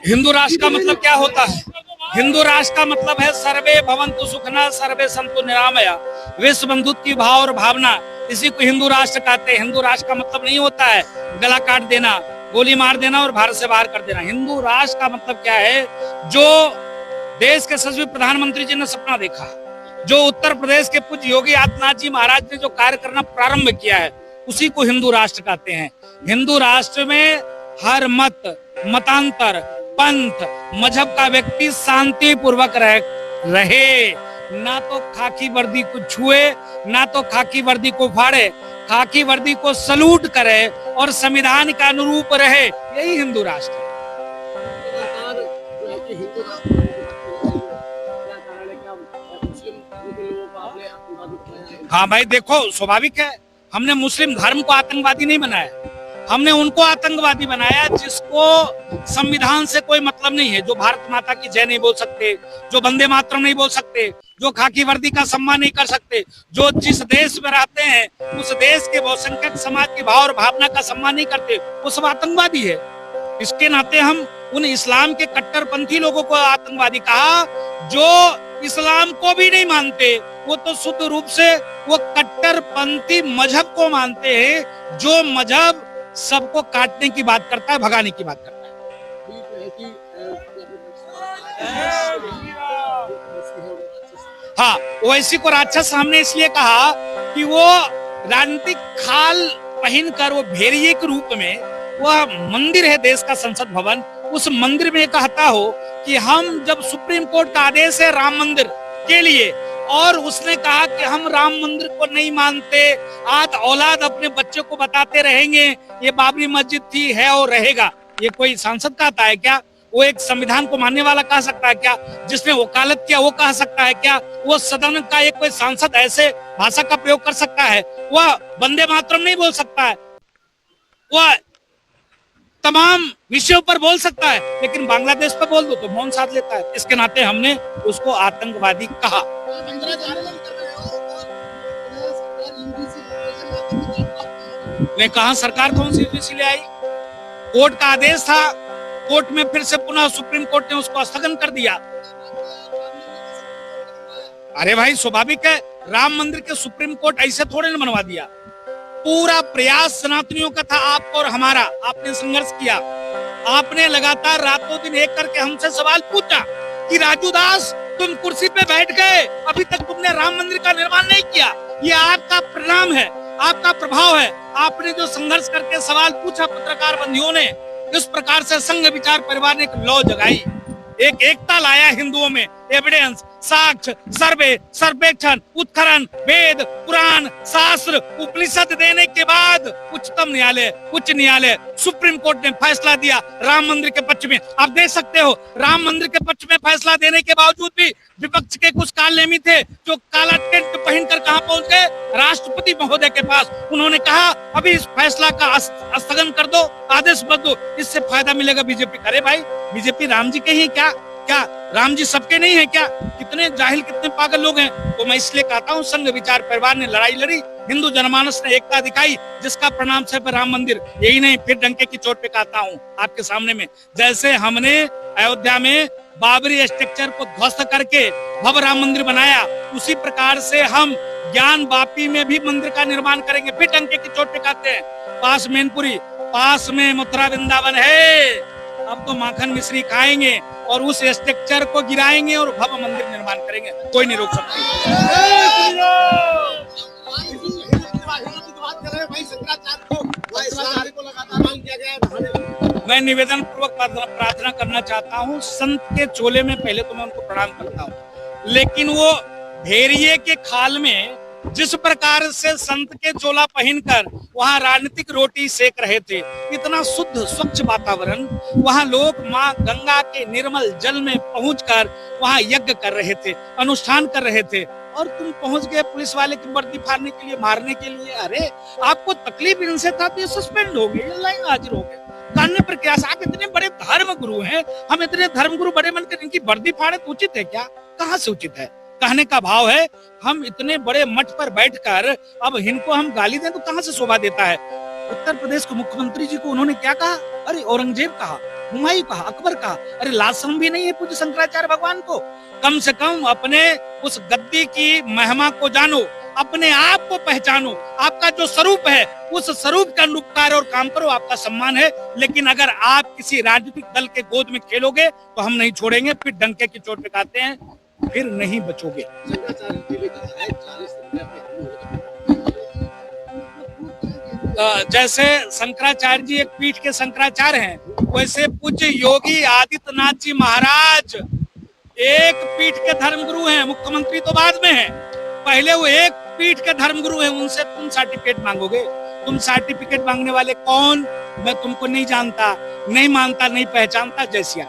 हिंदू राष्ट्र का मतलब क्या होता है? हिंदू राष्ट्र का मतलब है सर्वे भवन्तु सुखिनः सर्वे सन्तु निरामया, विश्व बंधुत्व की भाव और भावना, इसी को हिंदू राष्ट्र कहते हैं। हिंदू राष्ट्र का मतलब नहीं होता है गला काट देना, गोली मार देना और भारत से बाहर कर देना। हिंदू राष्ट्र का मतलब क्या है? जो देश के यशस्वी प्रधानमंत्री जी ने सपना देखा, जो उत्तर प्रदेश के पूज्य योगी आदित्यनाथ जी महाराज ने जो कार्य करना प्रारंभ किया है, उसी को हिंदू राष्ट्र कहते हैं। हिंदू राष्ट्र में हर मत, मतांतर, पंथ, मजहब का व्यक्ति शांति पूर्वक रहे, ना तो खाकी वर्दी को छुए, ना तो खाकी वर्दी को फाड़े, खाकी वर्दी को सलूट करे और संविधान के अनुरूप रहे, यही हिंदू राष्ट्र है। हाँ भाई देखो, स्वाभाविक है, हमने मुस्लिम धर्म को आतंकवादी नहीं बनाया, हमने उनको आतंकवादी बनाया जिसको संविधान से कोई मतलब नहीं है, जो भारत माता की जय नहीं बोल सकते, जो वंदे मातरम नहीं बोल सकते, जो खाकी वर्दी का सम्मान नहीं कर सकते, जो जिस देश में रहते हैं उस देश के बहुसंख्यक समाज की भाव और भावना का सम्मान नहीं करते, वो सब आतंकवादी है। इसके नाते हम उन इस्लाम के कट्टरपंथी लोगों को आतंकवादी कहा, जो इस्लाम को भी नहीं मानते, वो तो शुद्ध रूप से वो कट्टरपंथी मजहब को मानते हैं, जो मजहब सबको काटने की बात करता है, भगाने की बात करता है। हाँ, ओवैसी को राक्षस हमने इसलिए कहा कि वो राजनीतिक खाल पहनकर, वो भेड़िए के रूप में, वह मंदिर है देश का संसद भवन, उस मंदिर में कहता हो कि हम जब सुप्रीम कोर्ट का आदेश है राम मंदिर के लिए, और उसने कहा कि हम राम मंदिर को नहीं मानते, आज औलाद अपने बच्चे को बताते रहेंगे ये बाबरी मस्जिद थी, है और रहेगा, ये कोई सांसद कहता है क्या? वो एक संविधान को मानने वाला कह सकता है क्या? जिसने वकालत किया वो कह सकता है क्या? वो सदन का एक कोई सांसद ऐसे भाषा का प्रयोग कर सकता है? वह वंदे मातरम नहीं बोल सकता है, वह तमाम विषयों पर बोल सकता है, लेकिन बांग्लादेश पर बोल दो तो मौन साध लेता है। इसके नाते हमने उसको आतंकवादी कहा। मैं कहा सरकार कौन सी यूनिवर्सिटी ले आई? कोर्ट का आदेश था, कोर्ट में फिर से पुनः सुप्रीम कोर्ट ने उसको स्थगन कर दिया। अरे भाई स्वाभाविक है, राम मंदिर के सुप्रीम कोर्ट ऐसे थोड़े न बनवा दिया। पूरा प्रयास सनातनियों का था, आपका और हमारा, आपने संघर्ष किया, आपने लगातार रातों दिन एक करके हमसे सवाल पूछा कि राजू दास तुम कुर्सी पे बैठ गए, अभी तक तुमने राम मंदिर का निर्माण नहीं किया, ये आपका परिणाम है, आपका प्रभाव है। आपने जो संघर्ष करके सवाल पूछा पत्रकार बंधुओं ने, इस प्रकार से संघ विचार परिवार ने एक लौ जगाई, एक एकता लाया हिंदुओं में, एविडेंस, साक्ष्य, सर्वे, सर्वेक्षण, उत्खनन, वेद, पुराण, शास्त्र, उपनिषद देने के बाद उच्चतम न्यायालय, उच्च न्यायालय, सुप्रीम कोर्ट ने फैसला दिया राम मंदिर के पक्ष में। आप देख सकते हो, राम मंदिर के पक्ष में फैसला देने के बावजूद भी विपक्ष के कुछ कालनेमी थे जो काला टेंट पहनकर कहां पहुंच गए? राष्ट्रपति महोदय के पास। उन्होंने कहा अभी इस फैसला का स्थगन कर दो, आदेश बदल दो, इससे फायदा मिलेगा बीजेपी। अरे भाई, बीजेपी राम जी के ही क्या? क्या राम जी सबके नहीं है क्या? कितने जाहिल, कितने पागल लोग हैं। तो मैं इसलिए कहता हूँ, संघ विचार परिवार ने लड़ाई लड़ी, हिंदू जनमानस ने एकता दिखाई, जिसका परिणाम सिर्फ राम मंदिर। यही नहीं, फिर डंके की चोट पे कहता हूँ आपके सामने में, जैसे हमने अयोध्या में बाबरी स्ट्रक्चर को ध्वस्त करके भव्य राम मंदिर बनाया, उसी प्रकार से हम ज्ञान वापी में भी मंदिर का निर्माण करेंगे। फिर डंके की चोट पे कहते हैं, पास मैनपुरी, पास में मथुरा वृंदावन है, अब तो माखन मिश्री खाएंगे और उस स्ट्रक्चर को गिराएंगे और भव्य मंदिर निर्माण करेंगे, कोई नहीं रोक सकता। मैं निवेदन पूर्वक प्रार्थना करना चाहता हूँ, संत के चोले में पहले तो मैं उनको प्रणाम करता हूँ, लेकिन वो भेड़िए के खाल में जिस प्रकार से संत के चोला पहनकर वहां राजनीतिक रोटी सेक रहे थे, इतना शुद्ध स्वच्छ वातावरण, वहां लोग मां गंगा के निर्मल जल में पहुंचकर वहां यज्ञ कर रहे थे, अनुष्ठान कर रहे थे, और तुम पहुंच गए पुलिस वाले की वर्दी फाड़ने के लिए, मारने के लिए। अरे आपको तकलीफ इनसे था तो ये सस्पेंड हो गए, लाइन हाजिर हो गए, कानूनी प्रक्रिया से। आप इतने बड़े धर्म गुरु हैं, हम इतने धर्म गुरु बड़े बनकर इनकी वर्दी फाड़े तो उचित है क्या? कहाँ से उचित है? कहने का भाव है, हम इतने बड़े मठ पर बैठकर अब इनको हम गाली दें तो कहां से शोभा देता है? उत्तर प्रदेश के मुख्यमंत्री जी को उन्होंने क्या कहा? अरे औरंगजेब कहा, हुमायूं कहा, अकबर कहा। अरे लाशम भी नहीं है पूज्य शंकराचार्य भगवान को। कम से कम अपने उस गद्दी की महिमा को जानो, अपने आप को पहचानो, आपका जो स्वरूप है उस स्वरूप का अनुरूप कार्य और काम करो, आपका सम्मान है। लेकिन अगर आप किसी राजनीतिक दल के गोद में खेलोगे तो हम नहीं छोड़ेंगे, फिर डंके की चोट पे खाते हैं, फिर नहीं बचोगे। जैसे शंकराचार्य जी एक पीठ के शंकराचार्य हैं, वैसे पूज्य योगी आदित्यनाथ जी महाराज एक पीठ के धर्मगुरु हैं। मुख्यमंत्री तो बाद में है, पहले वो एक पीठ के धर्मगुरु हैं। उनसे तुम सर्टिफिकेट मांगोगे? तुम सर्टिफिकेट मांगने वाले कौन? मैं तुमको नहीं जानता, नहीं मानता, नहीं पहचानता। जय सिया।